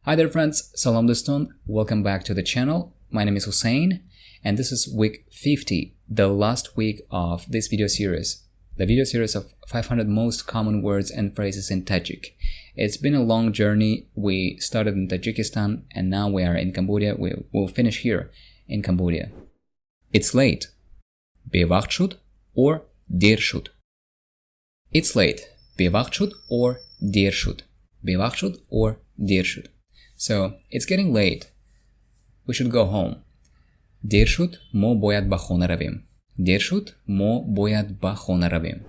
Hi there friends, Salam Doston, welcome back to the channel. My name is Hussein and this is week 50, the last week of this video series. The video series of 500 most common words and phrases in Tajik. It's been a long journey. We started in Tajikistan and now we are in Cambodia. We'll finish here in Cambodia. It's late. Bevақт шуд or дер шуд. It's late. Bevақт шуд or дер шуд. Bevақт шуд or дер шуд. So, it's getting late. We should go home. Дер шуд, мо бояд ба хона равем. Дер шуд, мо бояд ба хона равем.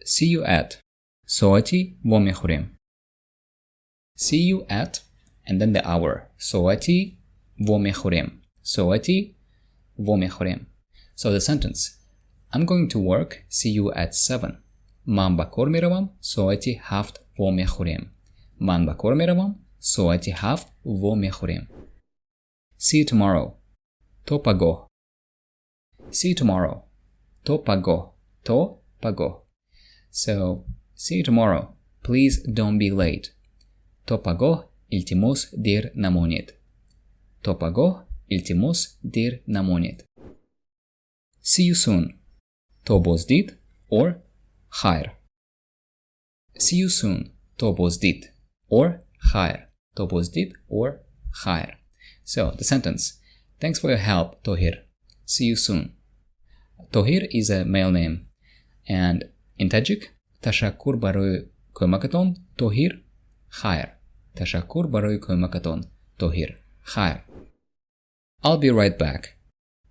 See you at. Соати, вомехӯрем. See you at, and then the hour. Соати, вомехӯрем. Соати, вомехӯрем. So the sentence. I'm going to work. See you at 7. Ман ба кор меравам. Соати 7 вомехӯрем. Ман ба кор меравам. Соати 7 вомехӯрем. See you tomorrow. То пагоҳ. See you tomorrow. То пагоҳ. То пагоҳ. So, see you tomorrow. Please don't be late. То пагоҳ, илтимос дер намонед. То пагоҳ, илтимос дер намонед. See you soon. То боздид or Хайр. See you soon. То боздид or Хайр. То боздид or Хайр. So, the sentence. Thanks for your help, Tohir. See you soon. Tohir is a male name. And in Tajik, Tashakkur барои кӯмакатон, Tohir, Хайр. Tashakkur барои кӯмакатон, Tohir, Хайр. I'll be right back.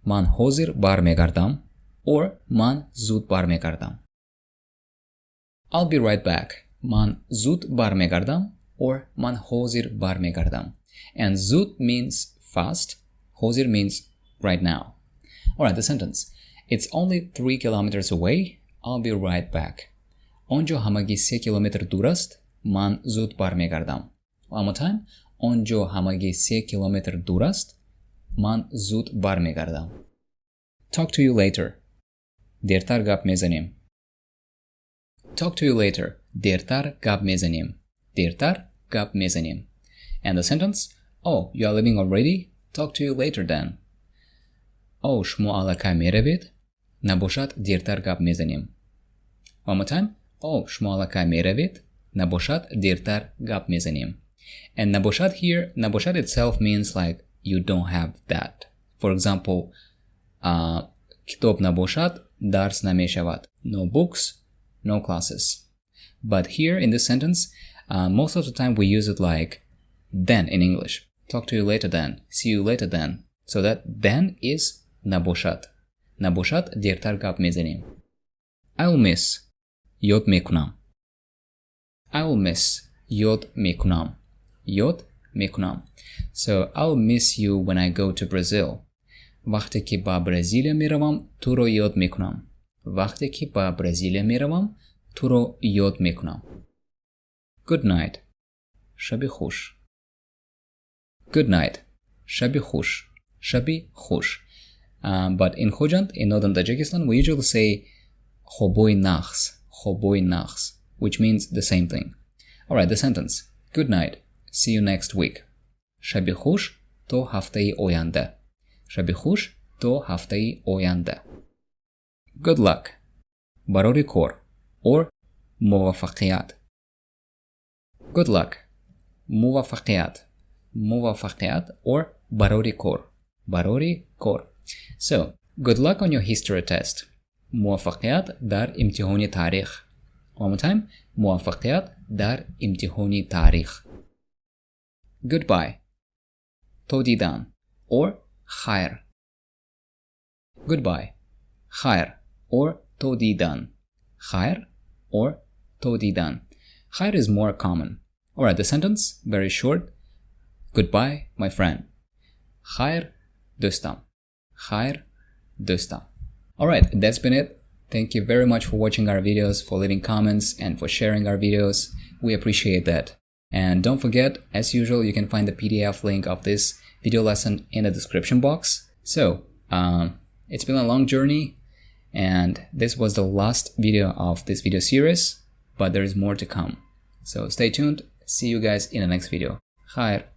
Ман ҳозир бармегардам or ман зуд бармегардам. I'll be right back. Ман зуд бармегардам or ман ҳозир бармегардам. And zud means fast. Ҳозир means right now. Alright, the sentence. It's only 3 kilometers away. I'll be right back. Онҷо ҳамагӣ 3 километр дур аст. Ман зуд бармегардам. One more time. Онҷо ҳамагӣ 3 километр дур аст. Ман зуд бармегардам. Talk to you later. Дертар гап мезанем. Talk to you later. Дертар гап мезанем. Дертар гап мезанем. And the sentence. Oh, you are leaving already? Talk to you later then. Oh, шумо аллакай меравед? Набошад дертар гап мезанем. One more time. Oh, шумо аллакай меравед? Набошад дертар гап мезанем. And naboshat here, naboshat itself means like you don't have that. For example, kitоб naboshat, dars nameshavad. No books, no classes. But here in this sentence, most of the time we use it like then in English. Talk to you later then. See you later then. So that then is naboshat. Naboshat дертар гап мезанем. I'll miss. Ёд мекунам. I'll miss. Ёд мекунам. Ёд мекунам. So I'll miss you when I go to Brazil. Вақте ки ба Бразилия меравам, туро ёд мекунам. Вақте ки ба Бразилия меравам, туро ёд мекунам. Goodnight. Шаби хуш. Goodnight. Шаби хуш. Шаби хуш. But in Khojand, in northern Tajikistan, we usually say Khoboi nakhs. Khoboi nakhs, which means the same thing. Alright, the sentence. Good night. See you next week. Шаби хуш то ҳафтаи оянда. Шаби хуш то ҳафтаи оянда. Good luck. Барори кор or Муваффақият. Good luck. Муваффақият. Mуваффақият or Барори кор. Барори кор. So, good luck on your history test. Муваффақият дар имтиҳони таърих. One more time. Муваффақият дар имтиҳони таърих. Goodbye. То дидан or Хайр. Goodbye. Хайр or то дидан. Хайр or то дидан. Хайр is more common. Alright, the sentence, very short. Goodbye, my friend. Хайр достам. Хайр достам. Alright, that's been it. Thank you very much for watching our videos, for leaving comments, and for sharing our videos. We appreciate that. And don't forget, as usual, you can find the PDF link of this video lesson in the description box. So, it's been a long journey, and this was the last video of this video series, but there is more to come. So stay tuned. See you guys in the next video. Хайр.